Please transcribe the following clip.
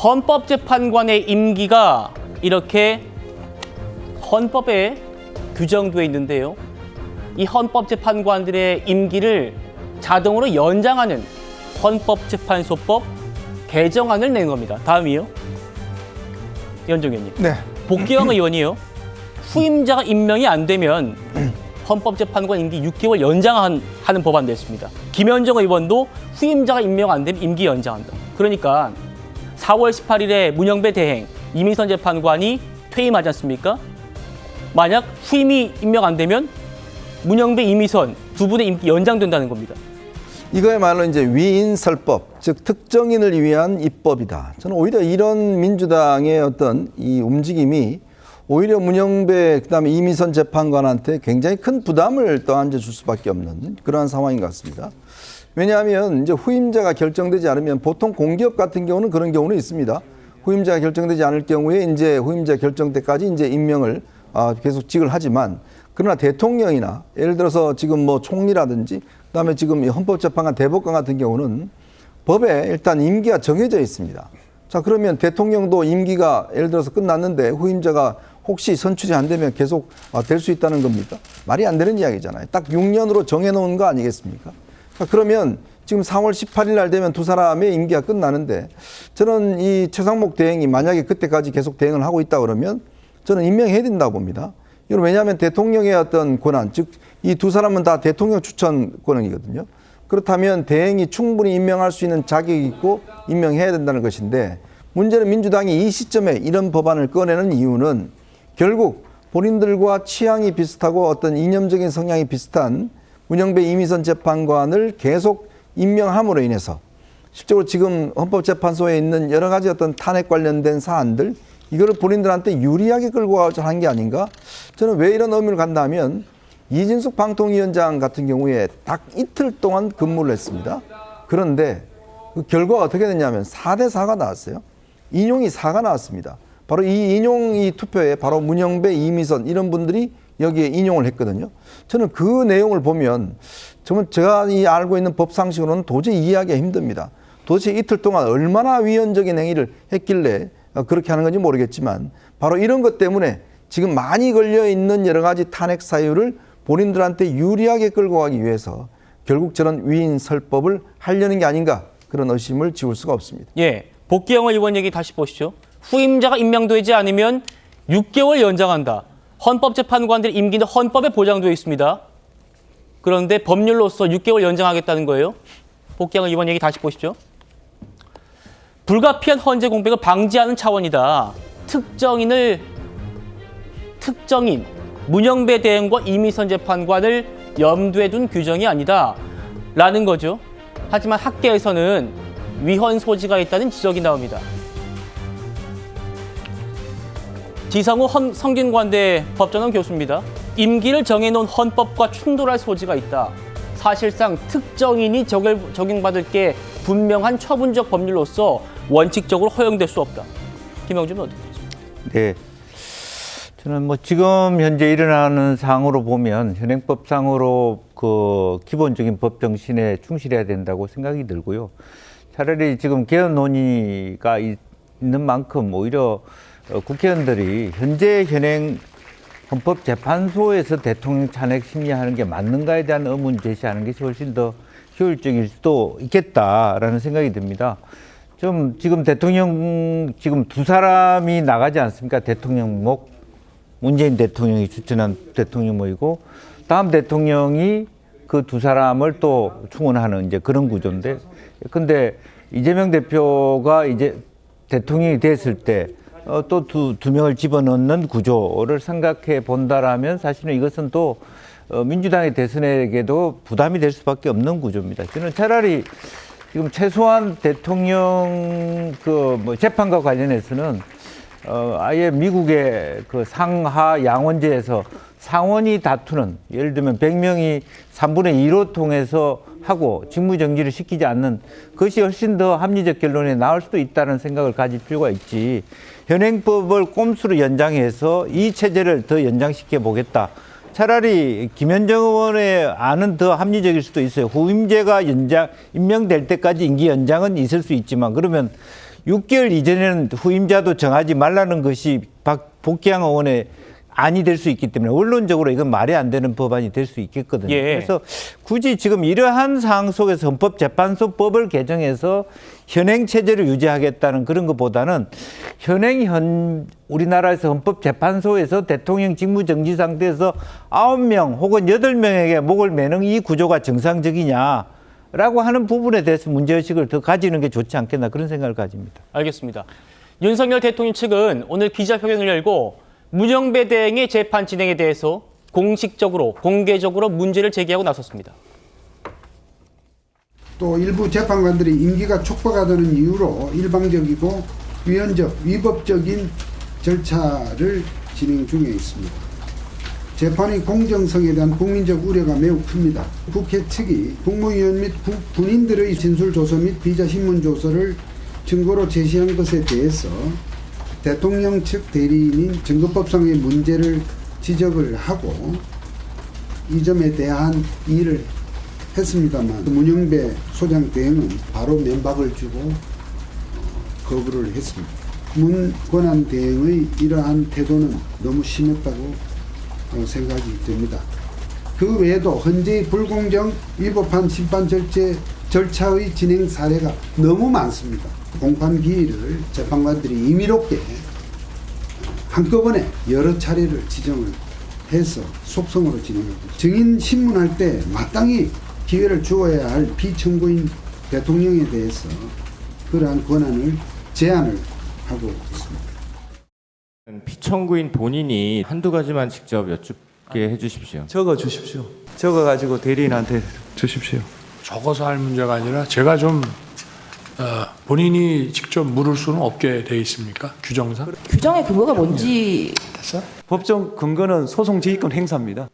헌법재판관의 임기가 이렇게 헌법에 규정되어 있는데요. 이 헌법재판관들의 임기를 자동으로 연장하는 헌법재판소법 개정안을 낸 겁니다. 다음이요. 연정 의원님. 네. 복귀영 의원이요. 후임자가 임명이 안 되면 헌법재판관 임기 6개월 연장하는 법안 냈습니다. 김현정 의원도 후임자가 임명 안 되면 임기 연장한다. 그러니까 4월 18일에 문영배 대행, 이민선 재판관이 퇴임하지 않습니까? 만약 후임이 임명 안 되면 문영배, 이민선 두 분의 임기 연장된다는 겁니다. 이거야말로 이제 위인설법, 즉 특정인을 위한 입법이다. 저는 오히려 이런 민주당의 어떤 이 움직임이 오히려 문영배 그다음에 이민선 재판관한테 굉장히 큰 부담을 떠안겨 줄 수밖에 없는 그러한 상황인 것 같습니다. 왜냐하면 이제 후임자가 결정되지 않으면 보통 공기업 같은 경우는 그런 경우는 있습니다. 후임자가 결정되지 않을 경우에 이제 후임자 결정 때까지 이제 임명을 계속 직을 하지만 그러나 대통령이나 예를 들어서 지금 뭐 총리라든지 그다음에 지금 이 헌법재판관 대법관 같은 경우는 법에 일단 임기가 정해져 있습니다. 자, 그러면 대통령도 임기가 예를 들어서 끝났는데 후임자가 혹시 선출이 안 되면 계속 될 수 있다는 겁니까? 말이 안 되는 이야기잖아요. 딱 6년으로 정해놓은 거 아니겠습니까? 그러면 지금 4월 18일 날 되면 두 사람의 임기가 끝나는데 저는 이 최상목 대행이 만약에 그때까지 계속 대행을 하고 있다 그러면 저는 임명해야 된다고 봅니다. 이건 왜냐하면 대통령의 어떤 권한, 즉 이 두 사람은 다 대통령 추천 권한이거든요. 그렇다면 대행이 충분히 임명할 수 있는 자격이 있고 임명해야 된다는 것인데 문제는 민주당이 이 시점에 이런 법안을 꺼내는 이유는 결국 본인들과 취향이 비슷하고 어떤 이념적인 성향이 비슷한 문영배 이민선 재판관을 계속 임명함으로 인해서 실제로 지금 헌법재판소에 있는 여러 가지 어떤 탄핵 관련된 사안들 이거를 본인들한테 유리하게 끌고 가자 한 게 아닌가? 저는 왜 이런 의미를 간다면 이진숙 방통위원장 같은 경우에 딱 이틀 동안 근무를 했습니다. 그런데 그 결과가 어떻게 됐냐면 4대 4가 나왔어요. 인용이 4가 나왔습니다. 바로 이 인용 이 투표에 바로 문영배, 이민선 이런 분들이 여기에 인용을 했거든요. 저는 그 내용을 보면 정말 제가 알고 있는 법상식으로는 도저히 이해하기가 힘듭니다. 도대체 이틀 동안 얼마나 위헌적인 행위를 했길래 그렇게 하는 건지 모르겠지만 바로 이런 것 때문에 지금 많이 걸려있는 여러 가지 탄핵 사유를 본인들한테 유리하게 끌고 가기 위해서 결국 저런 위인설법을 하려는 게 아닌가 그런 의심을 지울 수가 없습니다. 예, 복귀영 의원 얘기 다시 보시죠. 후임자가 임명되지 않으면 6개월 연장한다. 헌법재판관들의 임기는 헌법에 보장되어 있습니다. 그런데 법률로서 6개월 연장하겠다는 거예요. 복귀영 의원 얘기 다시 보시죠. 불가피한 헌재 공백을 방지하는 차원이다. 특정인, 문영배 대행과 이민선 재판관을 염두에 둔 규정이 아니다. 라는 거죠. 하지만 학계에서는 위헌 소지가 있다는 지적이 나옵니다. 지성우 성균관대 법전원 교수입니다. 임기를 정해놓은 헌법과 충돌할 소지가 있다. 사실상 특정인이 적용받을 게 분명한 처분적 법률로서 원칙적으로 허용될 수 없다. 김영준은 어떻게 보십니까? 네, 저는 뭐 지금 현재 일어나는 사항으로 보면 현행법상으로 그 기본적인 법 정신에 충실해야 된다고 생각이 들고요. 차라리 지금 개헌 논의가 있는 만큼 오히려 국회의원들이 현재 현행 헌법재판소에서 대통령 찬핵 심의하는 게 맞는가에 대한 의문 제시하는 것이 훨씬 더 효율적일 수도 있겠다라는 생각이 듭니다. 좀 지금 대통령 지금 두 사람이 나가지 않습니까? 대통령목 문재인 대통령이 추천한 대통령목이고 다음 대통령이 그 두 사람을 또 충원하는 이제 그런 구조인데, 근데 이재명 대표가 이제 대통령이 됐을 때 또 두 명을 집어넣는 구조를 생각해 본다라면 사실은 이것은 또 민주당의 대선에게도 부담이 될 수밖에 없는 구조입니다. 저는 차라리 지금 최소한 대통령 재판과 관련해서는 아예 미국의 그 상하 양원제에서 상원이 다투는, 예를 들면 100명이 3분의 2로 통해서 하고 직무정지를 시키지 않는 것이 훨씬 더 합리적 결론에 나올 수도 있다는 생각을 가질 필요가 있지, 현행법을 꼼수로 연장해서 이 체제를 더 연장시켜 보겠다, 차라리 김현정 의원의 안은 더 합리적일 수도 있어요. 후임제가 임명될 때까지 임기 연장은 있을 수 있지만 그러면 6개월 이전에는 후임자도 정하지 말라는 것이 복귀한 의원의 안이 될 수 있기 때문에 원론적으로 이건 말이 안 되는 법안이 될 수 있겠거든요. 예. 그래서 굳이 지금 이러한 상황 속에서 헌법재판소법을 개정해서 현행 체제를 유지하겠다는 그런 것보다는 우리나라에서 헌법재판소에서 대통령 직무정지 상태에서 9명 혹은 8명에게 목을 매는 이 구조가 정상적이냐라고 하는 부분에 대해서 문제의식을 더 가지는 게 좋지 않겠나 그런 생각을 가집니다. 알겠습니다. 윤석열 대통령 측은 오늘 기자회견을 열고 문영배 대행의 재판 진행에 대해서 공식적으로 공개적으로 문제를 제기하고 나섰습니다. 또 일부 재판관들이 임기가 촉박하다는 이유로 일방적이고 위헌적, 위법적인 절차를 진행 중에 있습니다. 재판의 공정성에 대한 국민적 우려가 매우 큽니다. 국회 측이 국무위원 및 군인들의 진술조서 및 비자신문조서를 증거로 제시한 것에 대해서 대통령 측 대리인인 증거법상의 문제를 지적을 하고 이 점에 대한 이의를 했습니다만 문영배 소장 대행은 바로 면박을 주고 거부를 했습니다. 문 권한 대행의 이러한 태도는 너무 심했다고 생각이 듭니다. 그 외에도 헌재의 불공정 위법한 심판 절차의 진행 사례가 너무 많습니다. 공판 기일을 재판관들이 임의롭게 한꺼번에 여러 차례를 지정을 해서 속성으로 진행하고 증인 신문할 때 마땅히 기회를 주어야 할 피청구인 대통령에 대해서 그러한 권한을 제한을 하고 있습니다. 피청구인 본인이 한두 가지만 직접 여쭙게 해주십시오. 적어 주십시오. 적어 가지고 대리인한테 주십시오. 적어서 할 문제가 아니라 제가 좀 본인이 직접 물을 수는 없게 돼 있습니까? 규정상? 규정의 근거가 뭔지 됐어? 법정 근거는 소송 지휘권 행사입니다.